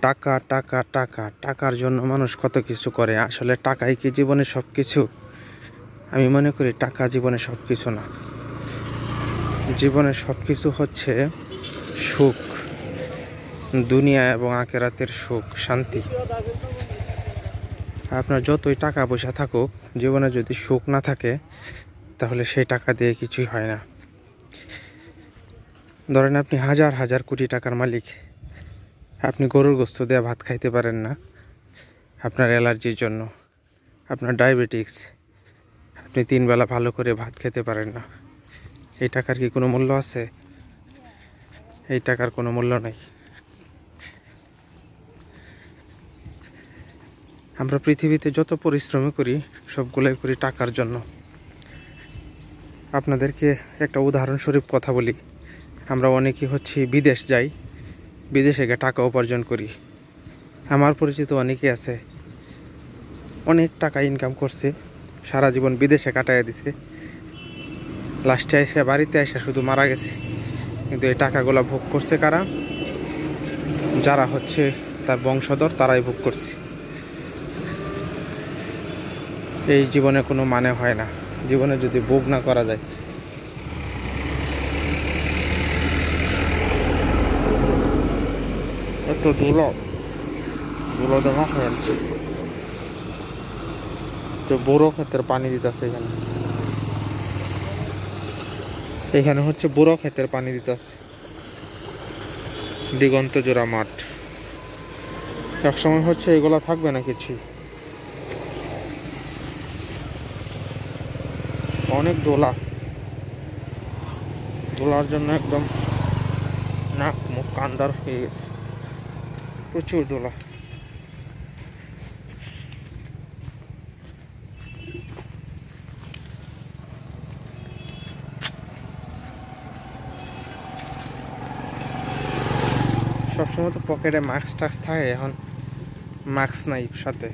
টাকা টাকা টাকা টাকার জন্য মানুষ কত কিছু করে। আসলে টাকাই কি জীবনে সব কিছু? আমি মনে করি টাকা জীবনে সব কিছু না। জীবনের সব কিছু হচ্ছে সুখ, দুনিয়া এবং আখিরাতের সুখ, শান্তি। আপনার যতই টাকা পয়সা থাকুক, জীবনে যদি সুখ না থাকে তাহলে সেই টাকা দিয়ে কিছুই হয় না। ধরেন আপনি হাজার হাজার কোটি টাকার মালিক, আপনি গরুর গোশত দিয়ে ভাত খাইতে পারেন না আপনার অ্যালার্জির জন্য, আপনার ডায়াবেটিক্স, আপনি 3 বেলা ভালো করে ভাত খেতে পারেন না। এই টাকার কি কোনো মূল্য আছে? এই টাকার কোনো মূল্য নাই। আমরা পৃথিবীতে যত পরিশ্রম করি সবগুলোই করি টাকার জন্য। আপনাদেরকে একটা উদাহরণস্বরূপ কথা বলি। আমরা অনেকেই বিদেশ যাই, বিদেশে গিয়ে টাকা উপার্জন করি। আমার পরিচিত অনেকেই আছে, অনেক টাকা ইনকাম করছে, সারা জীবন বিদেশে কাটাইয়া দিছে, লাস্টে এসে বাড়িতে এসে শুধু মারা গেছে। কিন্তু এই টাকাগুলো ভোগ করছে কারা? যারা তার বংশধর, তারাই ভোগ করছে। এই জীবনে কোনো মানে হয় না জীবনে যদি ভোগ না করা যায়। এত ধুলো ধুলো জমা হয়ে আছে। তো বড়ো ক্ষেতের পানি দিতেছে এখানে, এখানে বড়ো ক্ষেতের পানি দিতেছে। দিগন্ত জোড়া মাঠ, একসময় এগুলা থাকবে না কিছু। অনেক দোলা, দোলার জন্য একদম নাক মুখ কান্দার হয়ে গেছে, প্রচুর দোলা। সবসময় তো পকেটে মাস্ক টাস্ক থাকে, এখন মাস্ক নাই সাথে।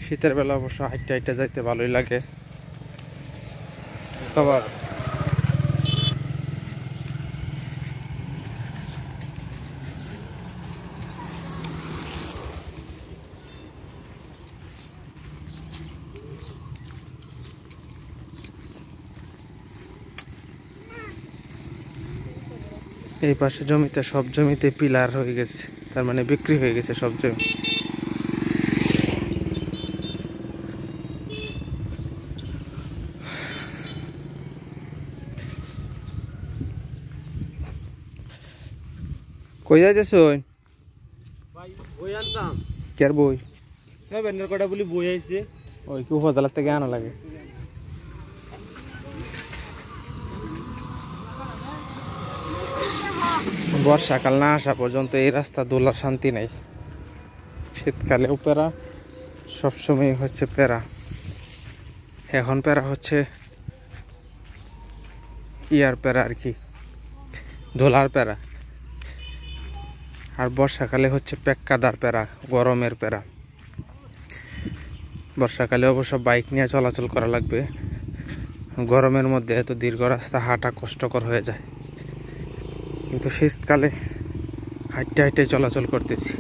শীতের বেলা অবশ্য হাইটে হাইটে যাইতে ভালোই লাগে। আবার এই পাশে জমিতে, সব জমিতে পিলার হয়ে গেছে, তার মানে বিক্রি হয়ে গেছে সব জমি। কই যাইতেছ? বই আনতাম। কের বই? সেভেনের কটা বলি বই আইছে। ওই কি উপজেলার থেকে আনা লাগে? বর্ষাকাল না আসা পর্যন্ত এই রাস্তা দোলার শান্তি নাই। শীতকালেও প্যারা, সবসময় প্যারা। এখন প্যারা ইয়ার প্যারা আর কি, দোলার প্যারা। আর বর্ষাকালে পেক্কাদার প্যারা, গরমের প্যারা। বর্ষাকালে অবশ্য বাইক নিয়ে চলাচল করা লাগবে, গরমের মধ্যে এত দীর্ঘ রাস্তা হাঁটা কষ্টকর হয়ে যায়। কিন্তু শীতকালে হাঁটতে হাঁটতে চলাচল করতেছি।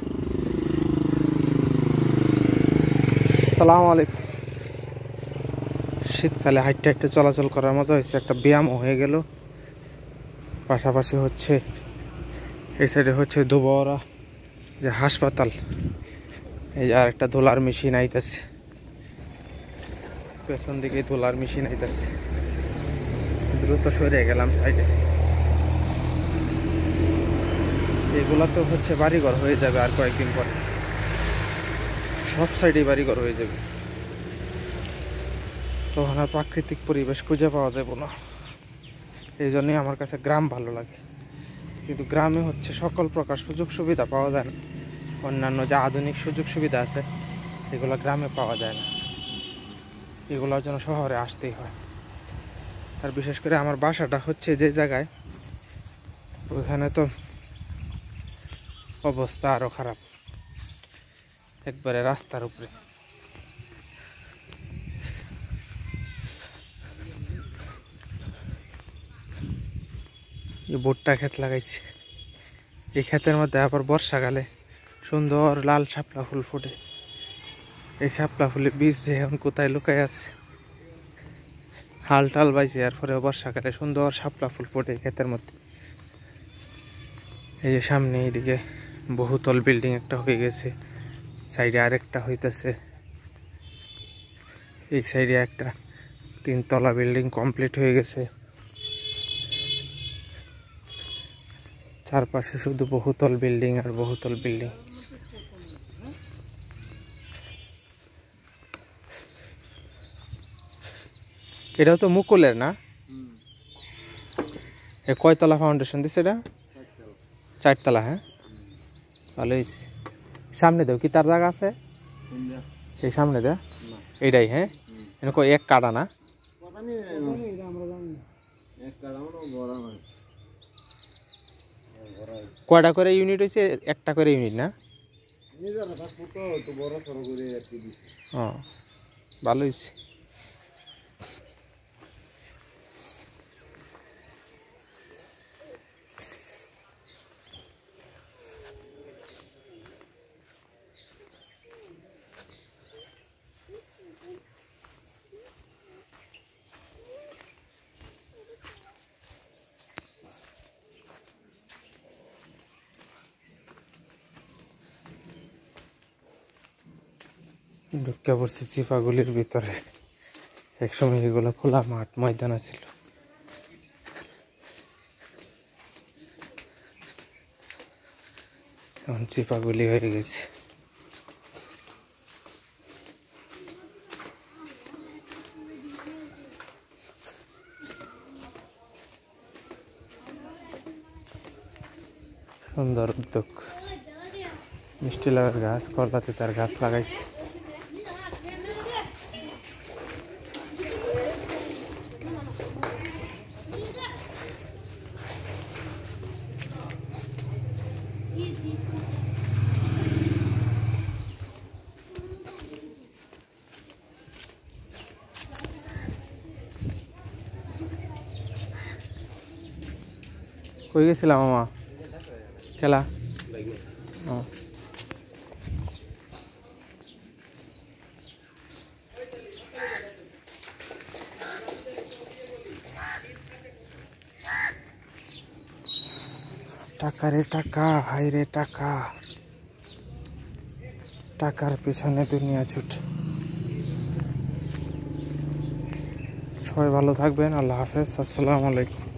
আসসালামু আলাইকুম। শীতকালে হাঁটতে হাঁটতে চলাচল করার মতো একটা ব্যায়ামও হয়ে গেল। পাশাপাশি এই সাইডে দুবরা যে হাসপাতাল, এই যে আর একটা ধোলার মেশিন আইতেছে, পেছন দিকে ধোলার মেশিন আইতেছে। দ্রুত সরে গেলাম সাইডে। এগুলা তো বাড়িঘর হয়ে যাবে আর কয়েকদিন পরে, সব সাইডে বাড়িঘর হয়ে যাবে। তখন আর প্রাকৃতিক পরিবেশ খুঁজে পাওয়া যাবে না। এই জন্যই আমার কাছে গ্রাম ভালো লাগে। কিন্তু গ্রামে সকল প্রকার সুযোগ সুবিধা পাওয়া যায় না। অন্যান্য যে আধুনিক সুযোগ সুবিধা আছে এগুলো গ্রামে পাওয়া যায় না, এগুলোর জন্য শহরে আসতেই হয়। আর বিশেষ করে আমার বাসাটা যে জায়গায়, ওইখানে তো অবস্থা আরো খারাপ, একবারে রাস্তার উপরে। ভুট্টা ক্ষেত লাগাইছে, এই ক্ষেতের মধ্যে আবার বর্ষাকালে সুন্দর লাল শাপলা ফুল ফোটে। এই শাপলা ফুলের বীজ যে এখন কোথায় লুকায় আছে, হাল টাল বাইছে, এরপরে বর্ষাকালে সুন্দর শাপলা ফুল ফোটে ক্ষেতের মধ্যে। এই যে সামনে এইদিকে বহুতল বিল্ডিং একটা হয়ে গেছে, সাইডে আরেকটা হইতেছে, এই সাইডে একটা 3 তলা বিল্ডিং কমপ্লিট হয়ে গেছে। চারপাশে শুধু বহুতল বিল্ডিং আর বহুতল বিল্ডিং। এটাও তো মুকুলের না? এ কয়তলা ফাউন্ডেশন দিছে এটা? 4 তলা। হ্যাঁ, ভালো হয়েছে। সামনে দেও কি তার জায়গা আছে? এই সামনে দে এইটাই। হ্যাঁ, এনে এক কাটা না? কয়টা করে ইউনিট হয়েছে? একটা করে ইউনিট না? ভালো হয়েছে। ঢুকে পড়ছি চিপাগুলির ভিতরে। একসময় এগুলো খোলা মাঠ ময়দান ছিল, এখন চিপাগুলি হয়ে গেছে। সুন্দর উদ্যোগ, মিষ্টি লাগার গাছ, কলপাতে তার গাছ লাগাইছে। কই গেছিলাম মামা? খেলা। টাকা রে টাকা, হাই রে টাকা, টাকার পিছনে দুনিয়া ছুটে। সবাই ভালো থাকবেন, আল্লাহ হাফেজ, আসসালামু আলাইকুম।